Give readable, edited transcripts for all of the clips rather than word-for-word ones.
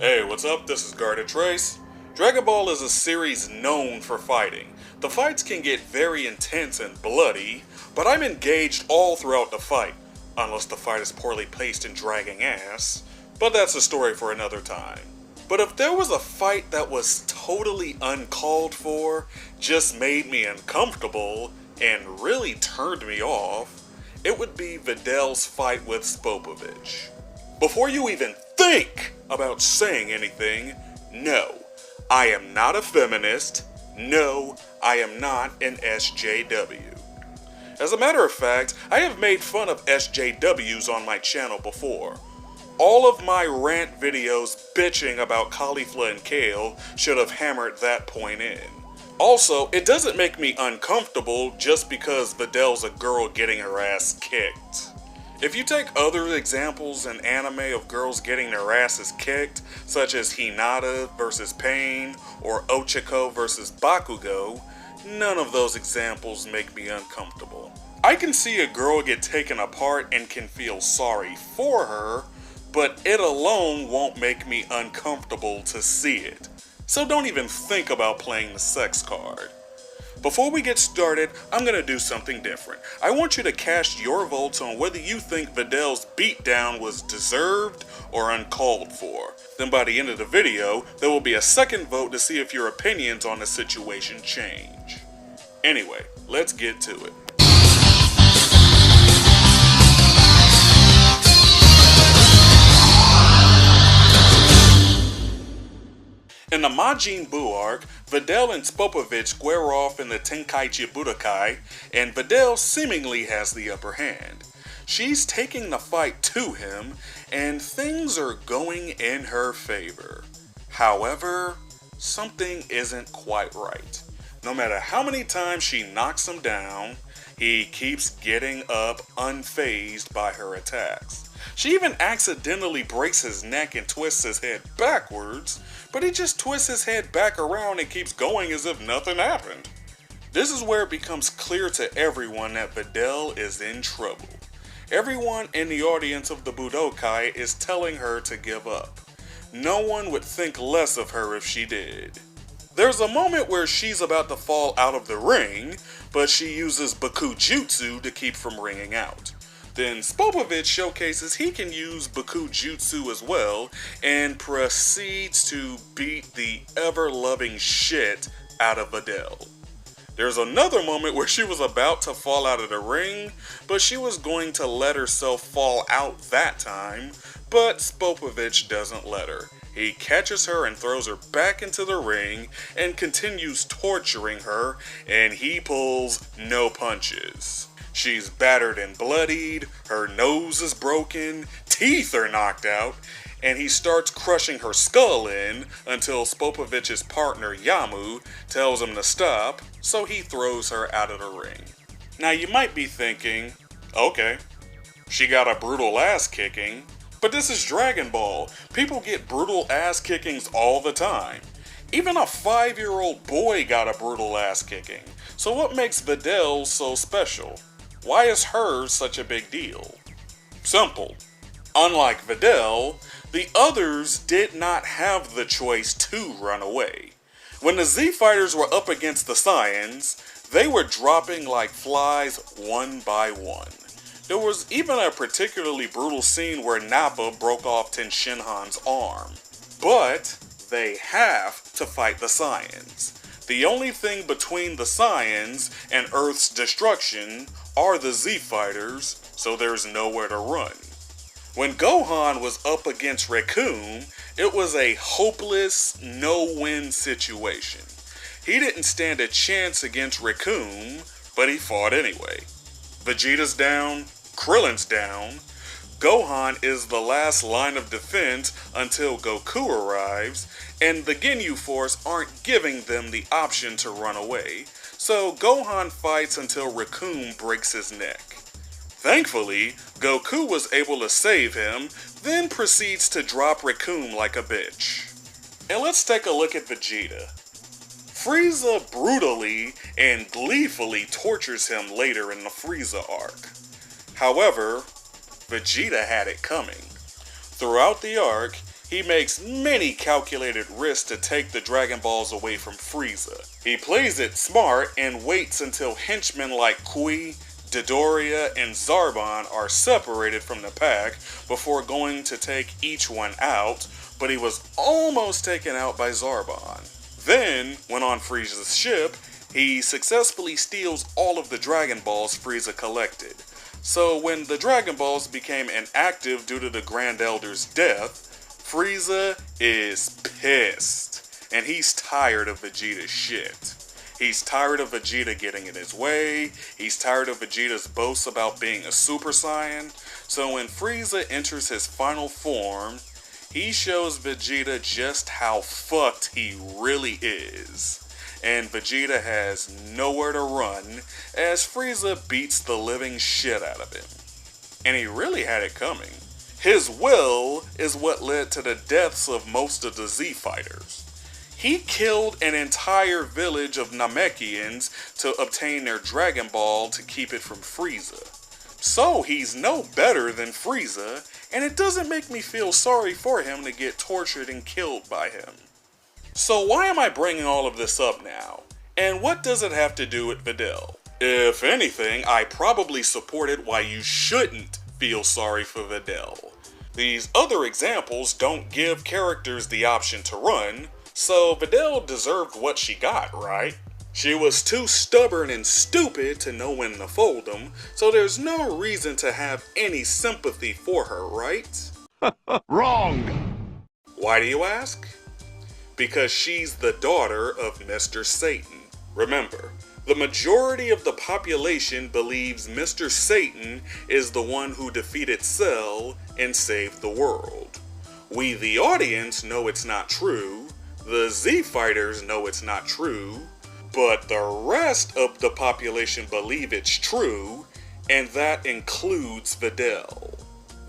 Hey, what's up? This is Guarded Trace. Dragon Ball is a series known for fighting. The fights can get very intense and bloody, but I'm engaged all throughout the fight, unless the fight is poorly paced and dragging ass. But that's a story for another time. But if there was a fight that was totally uncalled for, just made me uncomfortable, and really turned me off, it would be Vidal's fight with Spopovich. Before you even think about saying anything, no, I am not a feminist. No, I am not an SJW. As a matter of fact, I have made fun of SJWs on my channel before. All of my rant videos bitching about cauliflower and kale should have hammered that point in. Also, it doesn't make me uncomfortable just because Vidal's a girl getting her ass kicked. If you take other examples in anime of girls getting their asses kicked, such as Hinata vs. Pain or Ochako vs. Bakugo, none of those examples make me uncomfortable. I can see a girl get taken apart and can feel sorry for her, but it alone won't make me uncomfortable to see it. So don't even think about playing the sex card. Before we get started, I'm going to do something different. I want you to cast your votes on whether you think Vidal's beatdown was deserved or uncalled for. Then by the end of the video, there will be a second vote to see if your opinions on the situation change. Anyway, let's get to it. In the Majin Buu arc, Vidal and Spopovich square off in the Tenkaichi Budokai, and Vidal seemingly has the upper hand. She's taking the fight to him, and things are going in her favor. However, something isn't quite right. No matter how many times she knocks him down, he keeps getting up unfazed by her attacks. She even accidentally breaks his neck and twists his head backwards, but he just twists his head back around and keeps going as if nothing happened. This is where it becomes clear to everyone that Vidal is in trouble. Everyone in the audience of the Budokai is telling her to give up. No one would think less of her if she did. There's a moment where she's about to fall out of the ring, but she uses Baku Jutsu to keep from ringing out. Then Spopovich showcases he can use Baku Jutsu as well and proceeds to beat the ever-loving shit out of Vidal. There's another moment where she was about to fall out of the ring, but she was going to let herself fall out that time, but Spopovich doesn't let her. He catches her and throws her back into the ring and continues torturing her, and he pulls no punches. She's battered and bloodied, her nose is broken, teeth are knocked out, and he starts crushing her skull in until Spopovich's partner Yamu tells him to stop, so he throws her out of the ring. Now you might be thinking, okay, she got a brutal ass kicking, but this is Dragon Ball. People get brutal ass kickings all the time. Even a 5-year-old boy got a brutal ass kicking. So what makes Vidal so special? Why is hers such a big deal? Simple. Unlike Vidal, the others did not have the choice to run away. When the Z Fighters were up against the Saiyans, they were dropping like flies one by one. There was even a particularly brutal scene where Nappa broke off Tenshinhan's arm. But they have to fight the Saiyans. The only thing between the Saiyans and Earth's destruction are the Z Fighters, so there's nowhere to run. When Gohan was up against Recoome, it was a hopeless, no-win situation. He didn't stand a chance against Recoome, but he fought anyway. Vegeta's down, Krillin's down. Gohan is the last line of defense until Goku arrives, and the Ginyu Force aren't giving them the option to run away, so Gohan fights until Recoome breaks his neck. Thankfully, Goku was able to save him, then proceeds to drop Recoome like a bitch. And let's take a look at Vegeta. Frieza brutally and gleefully tortures him later in the Frieza arc. However, Vegeta had it coming. Throughout the arc, He makes many calculated risks to take the Dragon Balls away from Frieza. He plays it smart and waits until henchmen like Kui, Dodoria, and Zarbon are separated from the pack before going to take each one out, but he was almost taken out by Zarbon. Then, when on Frieza's ship, he successfully steals all of the Dragon Balls Frieza collected. So when the Dragon Balls became inactive due to the Grand Elder's death, Frieza is pissed, and he's tired of Vegeta's shit. He's tired of Vegeta getting in his way, he's tired of Vegeta's boasts about being a Super Saiyan, so when Frieza enters his final form, he shows Vegeta just how fucked he really is. And Vegeta has nowhere to run as Frieza beats the living shit out of him. And he really had it coming. His will is what led to the deaths of most of the Z fighters. He killed an entire village of Namekians to obtain their Dragon Ball to keep it from Frieza. So he's no better than Frieza, and it doesn't make me feel sorry for him to get tortured and killed by him. So why am I bringing all of this up now? And what does it have to do with Videl? If anything, I probably supported why you shouldn't feel sorry for Videl. These other examples don't give characters the option to run, so Videl deserved what she got, right? She was too stubborn and stupid to know when to fold them, so there's no reason to have any sympathy for her, right? Wrong! Why do you ask? Because she's the daughter of Mr. Satan. Remember, the majority of the population believes Mr. Satan is the one who defeated Cell and saved the world. We, the audience, know it's not true, the Z fighters know it's not true, but the rest of the population believe it's true, and that includes Videl.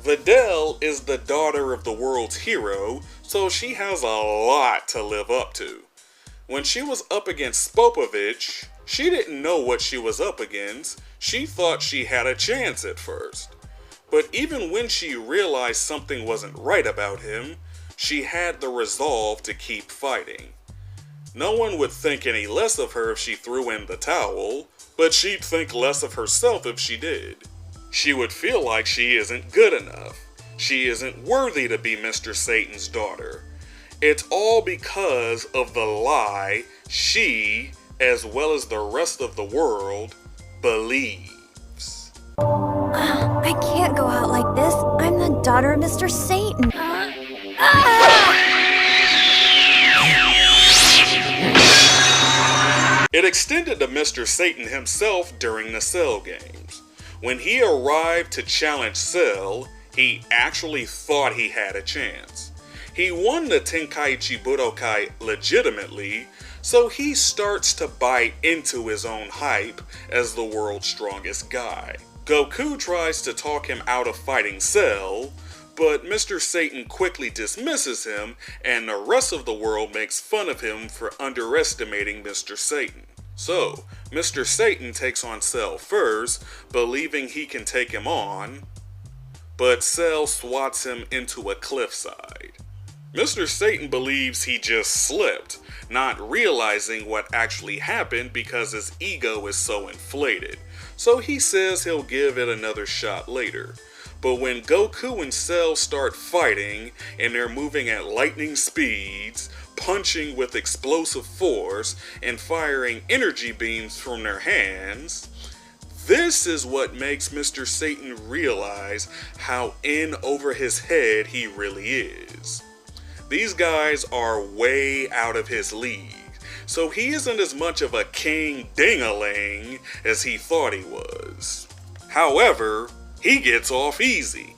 Videl is the daughter of the world's hero, so she has a lot to live up to. When she was up against Spopovich, she didn't know what she was up against. She thought she had a chance at first. But even when she realized something wasn't right about him, she had the resolve to keep fighting. No one would think any less of her if she threw in the towel, but she'd think less of herself if she did. She would feel like she isn't good enough. She isn't worthy to be Mr. Satan's daughter. It's all because of the lie she, as well as the rest of the world, believes. I can't go out like this. I'm the daughter of Mr. Satan. It extended to Mr. Satan himself during the Cell games. When he arrived to challenge Cell, he actually thought he had a chance. He won the Tenkaichi Budokai legitimately, so he starts to buy into his own hype as the world's strongest guy. Goku tries to talk him out of fighting Cell, but Mr. Satan quickly dismisses him, and the rest of the world makes fun of him for underestimating Mr. Satan. So, Mr. Satan takes on Cell first, believing he can take him on, but Cell swats him into a cliffside. Mr. Satan believes he just slipped, not realizing what actually happened because his ego is so inflated. So he says he'll give it another shot later. But when Goku and Cell start fighting, and they're moving at lightning speeds, punching with explosive force, and firing energy beams from their hands, this is what makes Mr. Satan realize how in over his head he really is. These guys are way out of his league, so he isn't as much of a king ding-a-ling as he thought he was. However, he gets off easy.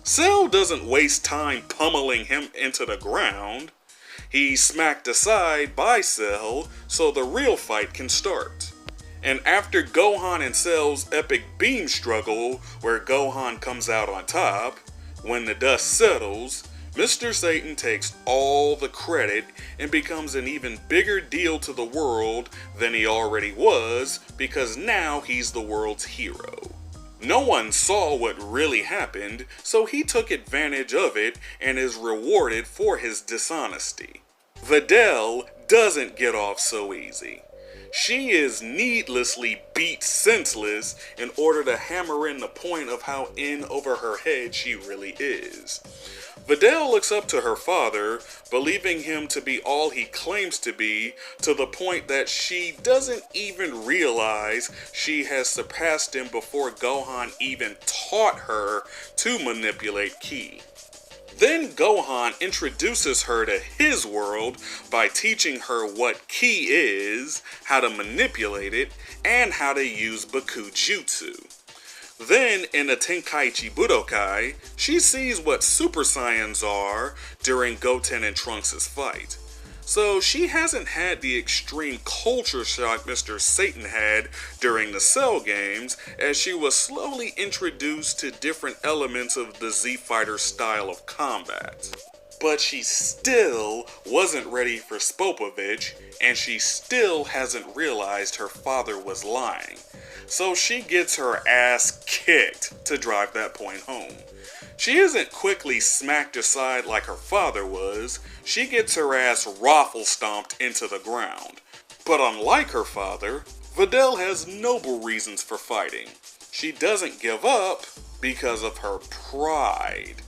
Cell doesn't waste time pummeling him into the ground. He's smacked aside by Cell so the real fight can start. And after Gohan and Cell's epic beam struggle, where Gohan comes out on top, when the dust settles, Mr. Satan takes all the credit and becomes an even bigger deal to the world than he already was, because now he's the world's hero. No one saw what really happened, so he took advantage of it and is rewarded for his dishonesty. Videl doesn't get off so easy. She is needlessly beat senseless in order to hammer in the point of how in over her head she really is. Videl looks up to her father, believing him to be all he claims to be, to the point that she doesn't even realize she has surpassed him before Gohan even taught her to manipulate ki. Then Gohan introduces her to his world by teaching her what ki is, how to manipulate it, and how to use Baku Jutsu. Then, in the Tenkaichi Budokai, she sees what Super Saiyans are during Goten and Trunks' fight. So she hasn't had the extreme culture shock Mr. Satan had during the Cell games, as she was slowly introduced to different elements of the Z-Fighter style of combat. But she still wasn't ready for Spopovich, and she still hasn't realized her father was lying. So she gets her ass kicked to drive that point home. She isn't quickly smacked aside like her father was, she gets her ass raffle stomped into the ground. But unlike her father, Videl has noble reasons for fighting. She doesn't give up because of her pride.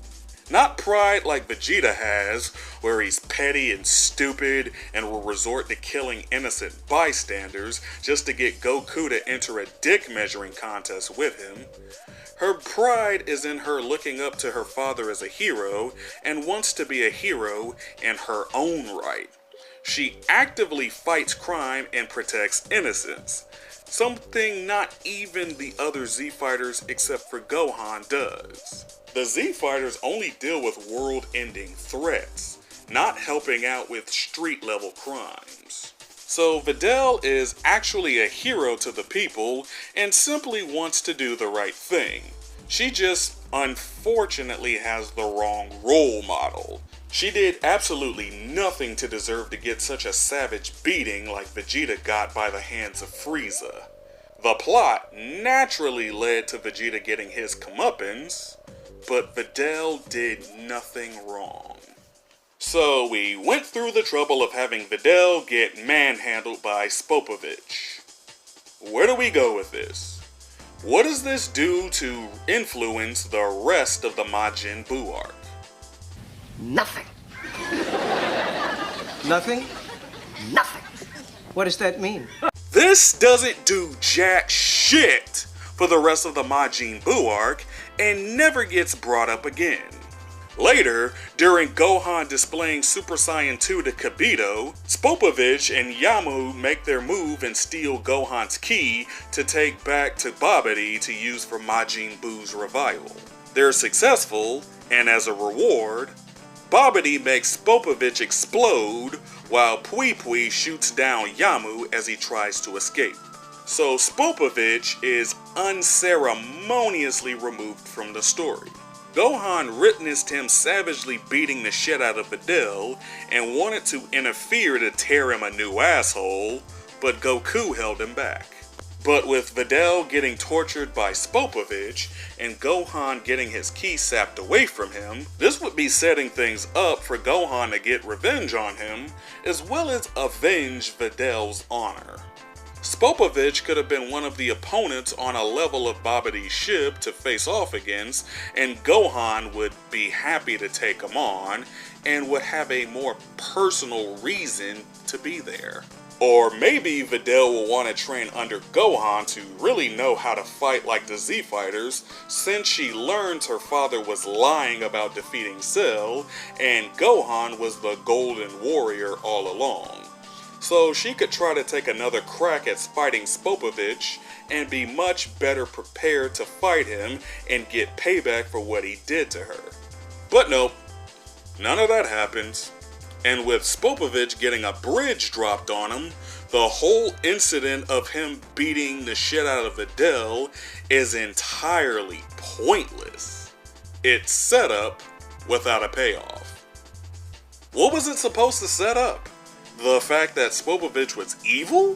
Not pride like Vegeta has, where he's petty and stupid and will resort to killing innocent bystanders just to get Goku to enter a dick measuring contest with him. Her pride is in her looking up to her father as a hero and wants to be a hero in her own right. She actively fights crime and protects innocence, something not even the other Z-Fighters except for Gohan does. The Z-Fighters only deal with world-ending threats, not helping out with street-level crimes. So Videl is actually a hero to the people and simply wants to do the right thing. She just unfortunately has the wrong role model. She did absolutely nothing to deserve to get such a savage beating like Vegeta got by the hands of Frieza. The plot naturally led to Vegeta getting his comeuppance, but Videl did nothing wrong. So we went through the trouble of having Videl get manhandled by Spopovich. Where do we go with this? What does this do to influence the rest of the Majin Buu arc? Nothing. Nothing? Nothing. What does that mean? This doesn't do jack shit for the rest of the Majin Buu arc and never gets brought up again. Later, during Gohan displaying Super Saiyan 2 to Kibito, Spopovich and Yamu make their move and steal Gohan's ki to take back to Babidi to use for Majin Buu's revival. They're successful, and as a reward, Babidi makes Spopovich explode while Pui Pui shoots down Yamu as he tries to escape. So Spopovich is unceremoniously removed from the story. Gohan witnessed him savagely beating the shit out of Videl and wanted to interfere to tear him a new asshole, but Goku held him back. But with Videl getting tortured by Spopovich and Gohan getting his ki sapped away from him, this would be setting things up for Gohan to get revenge on him, as well as avenge Videl's honor. Spopovich could have been one of the opponents on a level of Babidi's ship to face off against, and Gohan would be happy to take him on, and would have a more personal reason to be there. Or maybe Videl will want to train under Gohan to really know how to fight like the Z-Fighters, since she learns her father was lying about defeating Cell, and Gohan was the Golden Warrior all along. So she could try to take another crack at fighting Spopovich and be much better prepared to fight him and get payback for what he did to her. But nope, none of that happens. And with Spopovich getting a bridge dropped on him, the whole incident of him beating the shit out of Videl is entirely pointless. It's set up without a payoff. What was it supposed to set up? The fact that Spopovich was evil?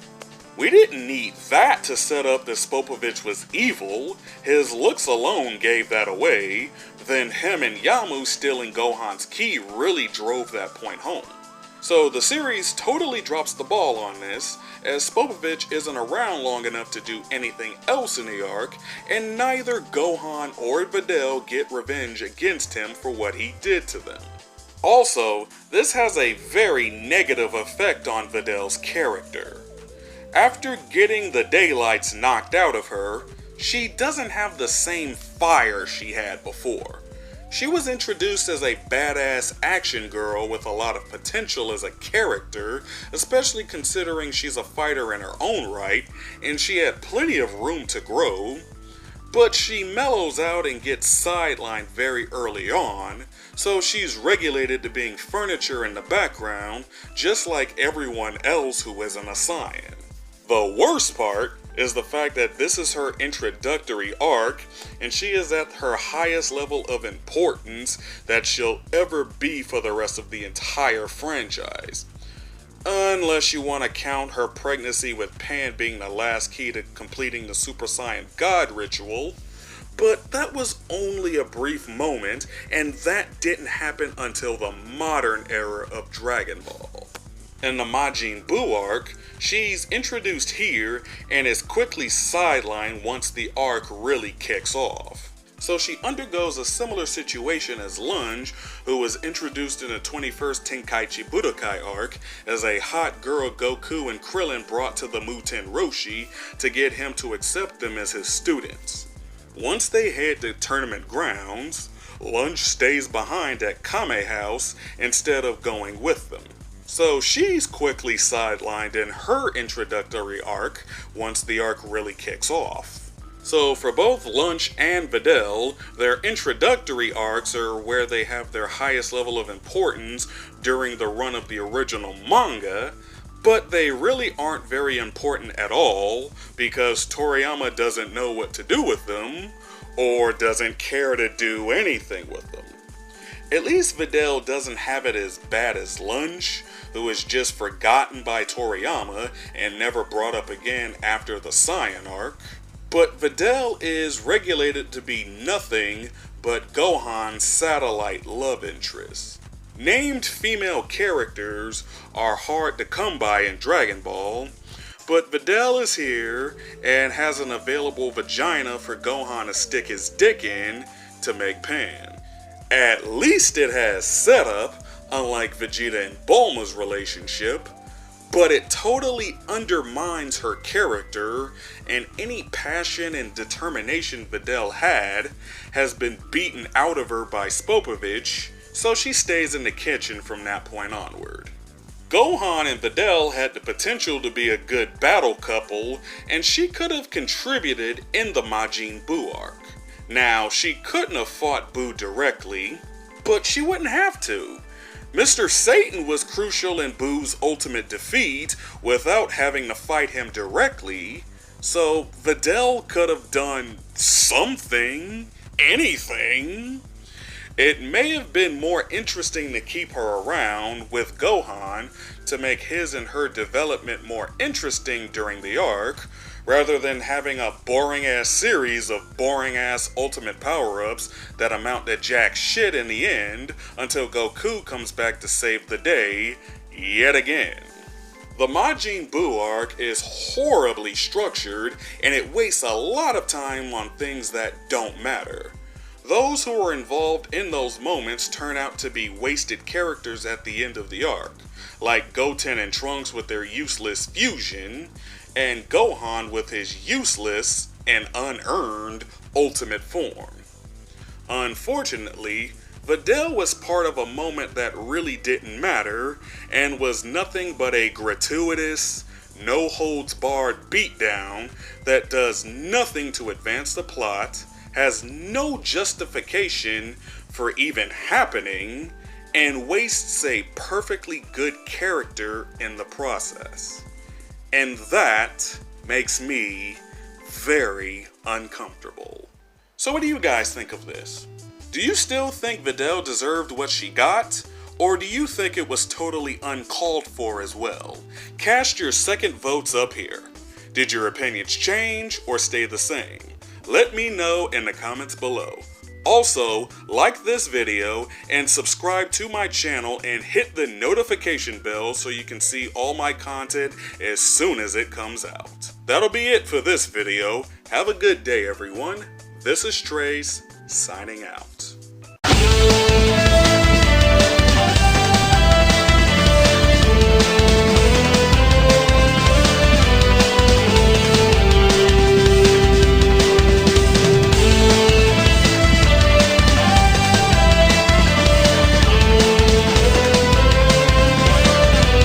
We didn't need that to set up that Spopovich was evil. His looks alone gave that away. Then him and Yamu stealing Gohan's ki really drove that point home. So the series totally drops the ball on this, as Spopovich isn't around long enough to do anything else in the arc, and neither Gohan or Videl get revenge against him for what he did to them. Also, this has a very negative effect on Videl's character. After getting the daylights knocked out of her, she doesn't have the same fire she had before. She was introduced as a badass action girl with a lot of potential as a character, especially considering she's a fighter in her own right, and she had plenty of room to grow. But she mellows out and gets sidelined very early on, so she's regulated to being furniture in the background, just like everyone else who isn't a Saiyan. The worst part is the fact that this is her introductory arc, and she is at her highest level of importance that she'll ever be for the rest of the entire franchise. Unless you want to count her pregnancy with Pan being the last key to completing the Super Saiyan God ritual. But that was only a brief moment, and that didn't happen until the modern era of Dragon Ball. In the Majin Buu arc, she's introduced here and is quickly sidelined once the arc really kicks off. So she undergoes a similar situation as Lunge, who was introduced in the 21st Tenkaichi Budokai arc as a hot girl Goku and Krillin brought to the Muten Roshi to get him to accept them as his students. Once they head to tournament grounds, Lunge stays behind at Kame House instead of going with them. So she's quickly sidelined in her introductory arc once the arc really kicks off. So for both Lunch and Videl, their introductory arcs are where they have their highest level of importance during the run of the original manga, but they really aren't very important at all because Toriyama doesn't know what to do with them, or doesn't care to do anything with them. At least Videl doesn't have it as bad as Lunch, who is just forgotten by Toriyama and never brought up again after the Saiyan arc. But Videl is regulated to be nothing but Gohan's satellite love interest. Named female characters are hard to come by in Dragon Ball, but Videl is here and has an available vagina for Gohan to stick his dick in to make Pan. At least it has setup, unlike Vegeta and Bulma's relationship, but it totally undermines her character, and any passion and determination Videl had has been beaten out of her by Spopovich, so she stays in the kitchen from that point onward. Gohan and Videl had the potential to be a good battle couple, and she could have contributed in the Majin Buu arc. Now, she couldn't have fought Buu directly, but she wouldn't have to. Mr. Satan was crucial in Buu's ultimate defeat without having to fight him directly, so Videl could have done something, anything. It may have been more interesting to keep her around with Gohan to make his and her development more interesting during the arc, rather than having a boring-ass series of boring-ass ultimate power-ups that amount to jack shit in the end until Goku comes back to save the day yet again. The Majin Buu arc is horribly structured, and it wastes a lot of time on things that don't matter. Those who are involved in those moments turn out to be wasted characters at the end of the arc, like Goten and Trunks with their useless fusion, and Gohan with his useless and unearned ultimate form. Unfortunately, Videl was part of a moment that really didn't matter, and was nothing but a gratuitous, no-holds-barred beatdown that does nothing to advance the plot, has no justification for even happening, and wastes a perfectly good character in the process. And that makes me very uncomfortable. So what do you guys think of this? Do you still think Videl deserved what she got? Or do you think it was totally uncalled for as well? Cast your second votes up here. Did your opinions change or stay the same? Let me know in the comments below. Also, like this video and subscribe to my channel and hit the notification bell so you can see all my content as soon as it comes out. That'll be it for this video. Have a good day, everyone. This is Trace, signing out.